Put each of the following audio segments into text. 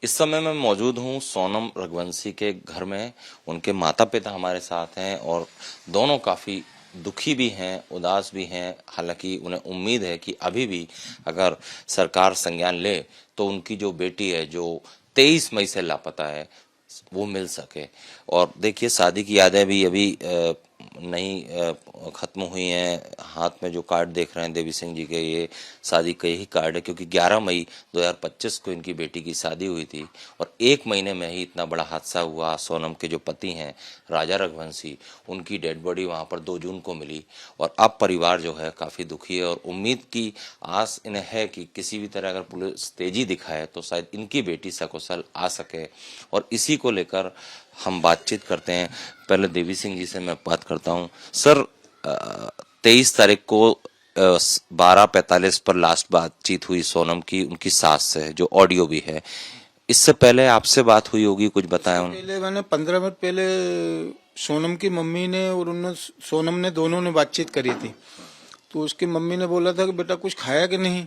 इस समय मैं मौजूद हूँ सोनम रघुवंशी के घर में। उनके माता पिता हमारे साथ हैं और दोनों काफ़ी दुखी भी हैं, उदास भी हैं। हालांकि उन्हें उम्मीद है कि अभी भी अगर सरकार संज्ञान ले तो उनकी जो बेटी है, जो 23 मई से लापता है, वो मिल सके। और देखिए, शादी की यादें भी अभी नहीं ख़त्म हुई हैं। हाथ में जो कार्ड देख रहे हैं देवी सिंह जी के, ये शादी के ही कार्ड है, क्योंकि 11 मई 2025 को इनकी बेटी की शादी हुई थी और 1 महीने में ही इतना बड़ा हादसा हुआ। सोनम के जो पति हैं राजा रघुवंशी, उनकी डेड बॉडी वहाँ पर 2 जून को मिली और अब परिवार जो है काफ़ी दुखी है और उम्मीद की आस इन्हें है कि किसी भी तरह अगर पुलिस तेजी दिखाए तो शायद इनकी बेटी सकुशल आ सके। और इसी को लेकर हम बातचीत करते हैं। पहले देवी सिंह जी से मैं बात करता हूं। सर, 23 तारीख को 12:45 पर लास्ट बातचीत हुई सोनम की उनकी सास से, जो ऑडियो भी है। इससे पहले आपसे बात हुई होगी, कुछ बताया उन्होंने? पहले मैंने 15 मिनट पहले सोनम की मम्मी ने और सोनम ने दोनों ने बातचीत करी थी। तो उसकी मम्मी ने बोला था कि बेटा कुछ खाया कि नहीं,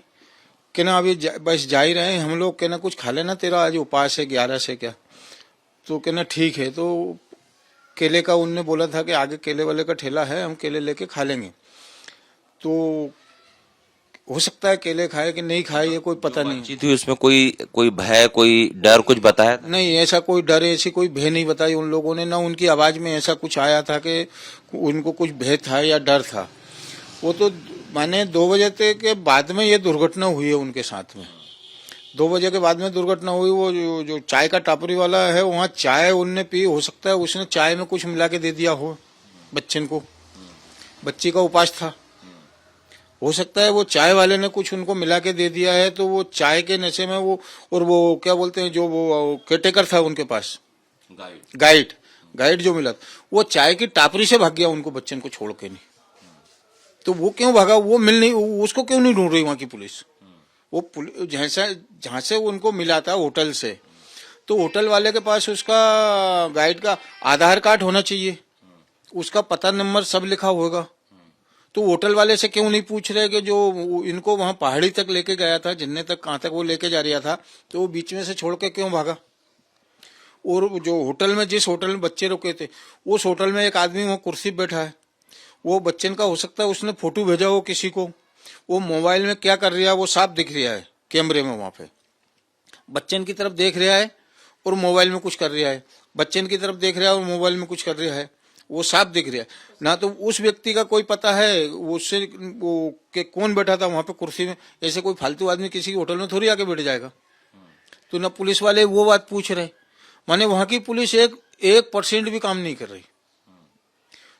कि ना अभी बस जा ही रहे हैं हम लोग, कहना कुछ खा लेना, तेरा आज उपास है 11 से क्या। तो कहना ठीक है। तो केले का उनने बोला था कि आगे केले वाले का ठेला है, हम केले लेके खा लेंगे। तो हो सकता है केले खाए कि नहीं खाए, ये कोई पता नहीं। बातचीत हुई उसमें कोई भय, कोई डर कुछ बताया था? नहीं, ऐसा कोई डर, ऐसी कोई भय नहीं बताई उन लोगों ने। ना उनकी आवाज में ऐसा कुछ आया था कि उनको कुछ भय था या डर था। वो तो माने 2 बजे के बाद में ये दुर्घटना हुई है उनके साथ में। 2 बजे के बाद में दुर्घटना हुई। वो जो चाय का टापरी वाला है, वहाँ चाय उनने पी, हो सकता है उसने चाय में कुछ मिला के दे दिया हो बच्चन को। बच्ची का उपास था, हो सकता है वो चाय वाले ने कुछ उनको मिला के दे दिया है। तो वो चाय के नशे में वो, और वो क्या बोलते हैं, जो वो केटेकर था उनके पास, गाइड जो मिला, वो चाय की टापरी से भाग गया उनको, बच्चन को छोड़ के नहीं। तो वो क्यों भागा, वो मिल नहीं, उसको क्यों नहीं ढूंढ रही वहां की पुलिस? वो जहां से उनको मिला था होटल से, तो होटल वाले के पास उसका गाइड का आधार कार्ड होना चाहिए, उसका पता नंबर सब लिखा होगा। तो होटल वाले से क्यों नहीं पूछ रहे कि जो इनको वहां पहाड़ी तक लेके गया था, जिन्ने तक कहां तक वो लेके जा रहा था, तो वो बीच में से छोड़ के क्यों भागा? और जो होटल में, जिस होटल में बच्चे रुके थे, उस होटल में एक आदमी वहां कुर्सी बैठा है, वो बच्चन का हो सकता है उसने फोटो भेजा हो किसी को। वो मोबाइल में क्या कर रहा है वो साफ दिख रहा है कैमरे में। वहां पे बच्चन की तरफ देख रहा है और मोबाइल में कुछ कर रहा है, बच्चन की तरफ देख रहा है और मोबाइल में कुछ कर रहा है, वो साफ दिख रहा है ना। तो उस व्यक्ति का कोई पता है उससे वो कि कौन बैठा था वहां पे कुर्सी में? ऐसे कोई फालतू आदमी किसी होटल में थोड़ी आके बैठ जाएगा। तो ना पुलिस वाले वो बात पूछ रहे, माने वहां की पुलिस 1% भी काम नहीं कर रही।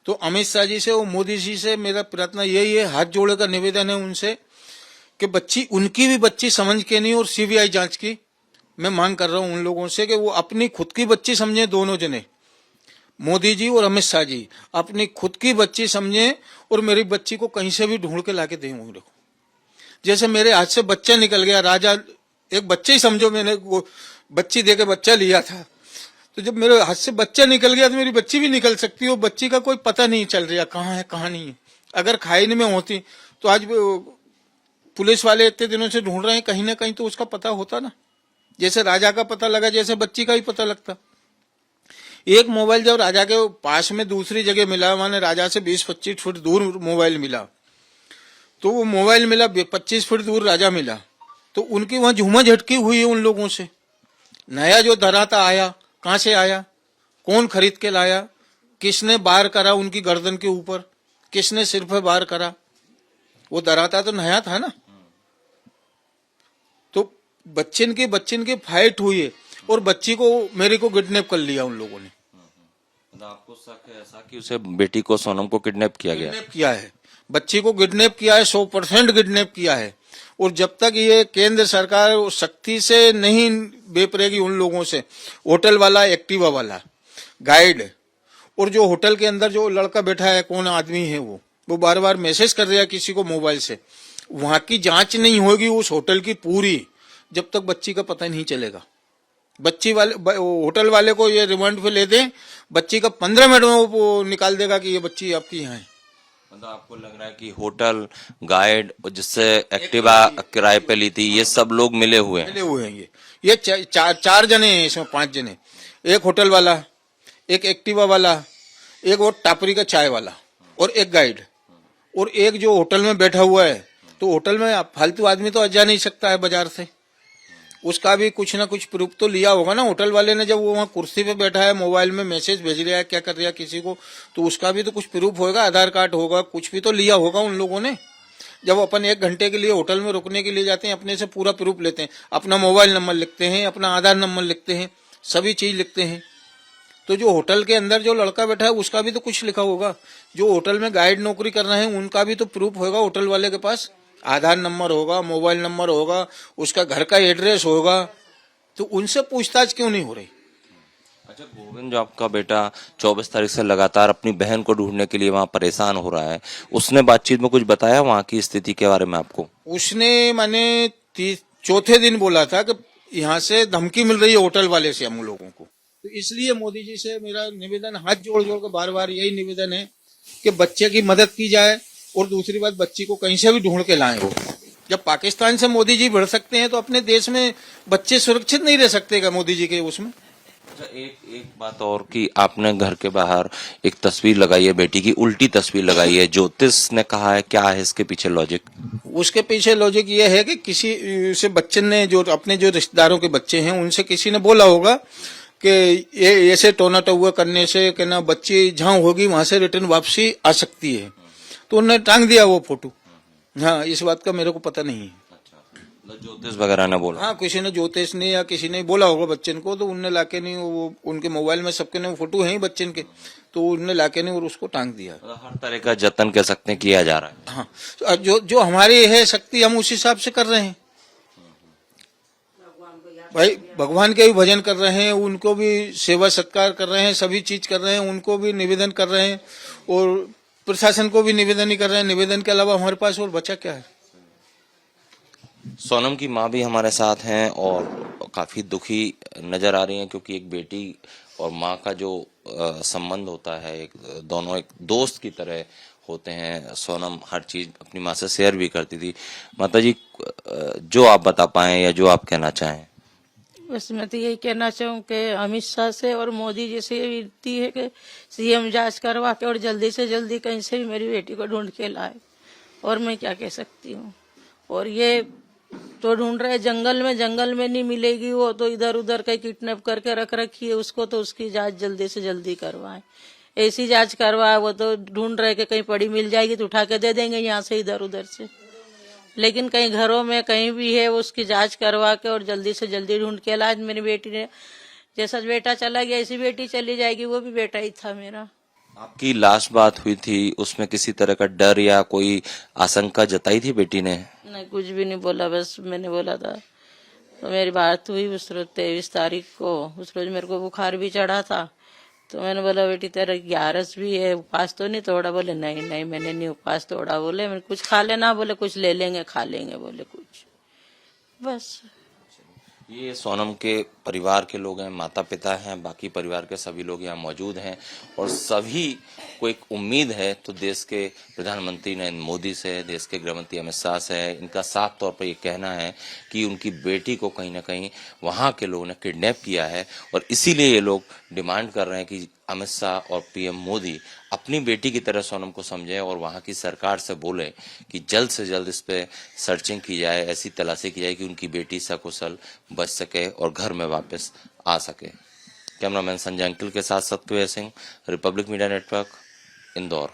तो अमित शाह जी से और मोदी जी से मेरा प्रार्थना यही है, हाथ जोड़े का निवेदन है उनसे कि बच्ची, उनकी भी बच्ची समझ के नहीं, और सीबीआई जांच की मैं मांग कर रहा हूं उन लोगों से कि वो अपनी खुद की बच्ची समझे। दोनों जने, मोदी जी और अमित शाह जी, अपनी खुद की बच्ची समझे और मेरी बच्ची को कहीं से भी ढूंढ के लाके दें मेरे को। जैसे मेरे हाथ से बच्चा निकल गया, राजा एक बच्चे ही समझो, मैंने वो बच्ची दे के बच्चा लिया था, तो जब मेरे हाथ से बच्चा निकल गया तो मेरी बच्ची भी निकल सकती है। बच्ची का कोई पता नहीं चल रहा कहाँ है कहाँ नहीं है। अगर खाइन में होती तो आज पुलिस वाले इतने दिनों से ढूंढ रहे हैं, कहीं ना कहीं तो उसका पता होता ना। जैसे राजा का पता लगा, जैसे बच्ची का ही पता लगता। एक मोबाइल जब राजा के पास में दूसरी जगह मिला, माने राजा से 20-25 फुट दूर मोबाइल मिला, तो वो मोबाइल मिला 25 फुट दूर राजा मिला, तो उनकी वहां झूमा झटकी हुई है उन लोगों से। नया जो धराता आया, कहां से आया, कौन खरीद के लाया, किसने बार करा उनकी गर्दन के ऊपर, किसने सिर पे बार करा, वो दराता तो नया था ना। तो बच्चन की फाइट हुई है और बच्ची को, मेरे को किडनैप कर लिया उन लोगों ने। आपको शक है ऐसा कि उसे, बेटी को, सोनम को किडनैप किया गया? किडनैप किया है, बच्ची को किडनैप किया है, 100% किडनैप किया है। और जब तक ये केंद्र सरकार सख्ती से नहीं बेपरेगी उन लोगों से, होटल वाला, एक्टिवा वाला, गाइड, और जो होटल के अंदर जो लड़का बैठा है, कौन आदमी है वो बार बार मैसेज कर रहा है किसी को मोबाइल से, वहां की जांच नहीं होगी उस होटल की पूरी, जब तक बच्ची का पता नहीं चलेगा। बच्ची वाले, होटल वाले को ये रिमांड पे ले दें, बच्ची का 15 मिनट में वो निकाल देगा कि ये बच्ची आपकी यहाँ है। मतलब आपको लग रहा है कि होटल, गाइड और जिससे एक्टिवा किराए पे ली थी, ये सब लोग मिले हुए हैं? मिले हुए हैं ये, ये चार जने हैं इसमें, 5 जने, एक होटल वाला, एक एक्टिवा वाला, एक वो टापरी का चाय वाला और एक गाइड, और एक जो होटल में बैठा हुआ है। तो होटल में फालतू आदमी तो जा नहीं सकता है बाजार से, उसका भी कुछ ना कुछ प्रूफ तो लिया होगा ना होटल वाले ने। जब वो वहाँ कुर्सी पे बैठा है, मोबाइल में मैसेज भेज रहा है, क्या कर रहा है किसी को, तो उसका भी तो कुछ प्रूफ होगा, आधार कार्ड होगा, कुछ भी तो लिया होगा उन लोगों ने। जब अपन 1 घंटे के लिए होटल में रुकने के लिए जाते हैं, अपने से पूरा प्रूफ लेते हैं, अपना मोबाइल नंबर लिखते हैं, अपना आधार नंबर लिखते हैं, सभी चीज लिखते हैं। तो जो होटल के अंदर जो लड़का बैठा है उसका भी तो कुछ लिखा होगा, जो होटल में गाइड नौकरी कर रहे हैं उनका भी तो प्रूफ होगा होटल वाले के पास, आधार नंबर होगा, मोबाइल नंबर होगा, उसका घर का एड्रेस होगा। तो उनसे पूछताछ क्यों नहीं हो रही? अच्छा, गोविंद जो आपका बेटा 24 तारीख से लगातार अपनी बहन को ढूंढने के लिए वहाँ परेशान हो रहा है, उसने बातचीत में कुछ बताया वहाँ की स्थिति के बारे में आपको? उसने माने चौथे दिन बोला था कि यहाँ से धमकी मिल रही है होटल वाले से हम लोगों को। तो इसलिए मोदी जी से मेरा निवेदन, हाथ जोड़ जोड़ कर बार बार यही निवेदन है कि बच्चे की मदद की जाए, और दूसरी बात बच्ची को कहीं से भी ढूंढ के लाएं। वो जब पाकिस्तान से मोदी जी बढ़ सकते हैं तो अपने देश में बच्चे सुरक्षित नहीं रह सकते क्या मोदी जी के उसमें? अच्छा, एक बात और कि आपने घर के बाहर एक तस्वीर लगाई है, बेटी की उल्टी तस्वीर लगाई है, ज्योतिष ने कहा है, क्या है इसके पीछे लॉजिक? उसके पीछे लॉजिक ये है कि किसी से बच्चे ने, जो अपने जो रिश्तेदारों के बच्चे हैं उनसे किसी ने बोला होगा कि ये ऐसे टोना टुआ करने से कि ना बच्ची जहाँ होगी वहां से रिटर्न वापसी आ सकती है, तो उन्होंने टांग दिया वो फोटो। हाँ, इस बात का मेरे को पता नहीं है। ज्योतिष वगैरह ने बोला? हाँ, किसी ने, ज्योतिष ने या किसी ने बोला होगा बच्चन को, तो उनने लाके नहीं, वो उनके मोबाइल में सबके ने फोटो है ही बच्चन के, तो उनने लाके नहीं और उसको टांग दिया। हर तरह का जतन कह सकते हैं किया जा रहा है। हाँ, जो हमारी है शक्ति हम उस हिसाब से कर रहे हैं भाई। भगवान के भी भजन कर रहे हैं, उनको भी सेवा सत्कार कर रहे हैं, सभी चीज कर रहे हैं, उनको भी निवेदन कर रहे हैं, और प्रशासन को भी निवेदन ही कर रहे हैं। निवेदन के अलावा हमारे पास और बचा क्या है? सोनम की माँ भी हमारे साथ हैं और काफी दुखी नजर आ रही हैं, क्योंकि एक बेटी और माँ का जो संबंध होता है, दोनों एक दोस्त की तरह होते हैं। सोनम हर चीज अपनी माँ से शेयर भी करती थी। माता जी, जो आप बता पाएं या जो आप कहना चाहें। बस मैं तो यही कहना चाहूँ कि अमित शाह से और मोदी जी से विनती है कि सीएम जांच करवा के और जल्दी से जल्दी कहीं से भी मेरी बेटी को ढूंढ के लाए, और मैं क्या कह सकती हूँ। और ये तो ढूंढ रहे जंगल में नहीं मिलेगी, वो तो इधर उधर कहीं किडनैप करके रख रखी है उसको, तो उसकी जांच जल्दी से जल्दी करवाए। ऐसी जांच करवाए, वो तो ढूंढ रहे कि कहीं पड़ी मिल जाएगी तो उठा के दे देंगे यहाँ से इधर उधर से, लेकिन कहीं घरों में कहीं भी है उसकी जांच करवा के और जल्दी से जल्दी ढूंढ के लाए। मेरी बेटी ने, जैसा बेटा चला गया ऐसी बेटी चली जाएगी, वो भी बेटा ही था मेरा। आपकी लास्ट बात हुई थी, उसमें किसी तरह का डर या कोई आशंका जताई थी बेटी ने? नहीं, कुछ भी नहीं बोला, बस मैंने बोला था। तो मेरी बात हुई उस रोज 23 तारीख को, उस रोज मेरे को बुखार भी चढ़ा था, तो मैंने बोला बेटी तेरा 11 भी है, उपवास तो नहीं तोड़ा? बोले नहीं नहीं मैंने नहीं उपवास तोड़ा। बोले मैंने कुछ खा लेना? बोले कुछ ले लेंगे, खा लेंगे, बोले कुछ, बस। ये सोनम के परिवार के लोग हैं, माता पिता हैं, बाकी परिवार के सभी लोग यहाँ मौजूद हैं, और सभी को एक उम्मीद है तो देश के प्रधानमंत्री नरेंद्र मोदी से, देश के गृहमंत्री अमित शाह से है। इनका साफ तौर पर ये कहना है कि उनकी बेटी को कहीं ना कहीं वहाँ के लोगों ने किडनैप किया है, और इसीलिए ये लोग डिमांड कर रहे हैं कि अमित शाह और पीएम मोदी अपनी बेटी की तरह सोनम को समझें और वहाँ की सरकार से बोले कि जल्द से जल्द इस पे सर्चिंग की जाए, ऐसी तलाशी की जाए कि उनकी बेटी सकुशल बच सके और घर में वापस आ सके। कैमरामैन संजय अंकिल के साथ Satyaved Singh, Republic Media Network, Indore.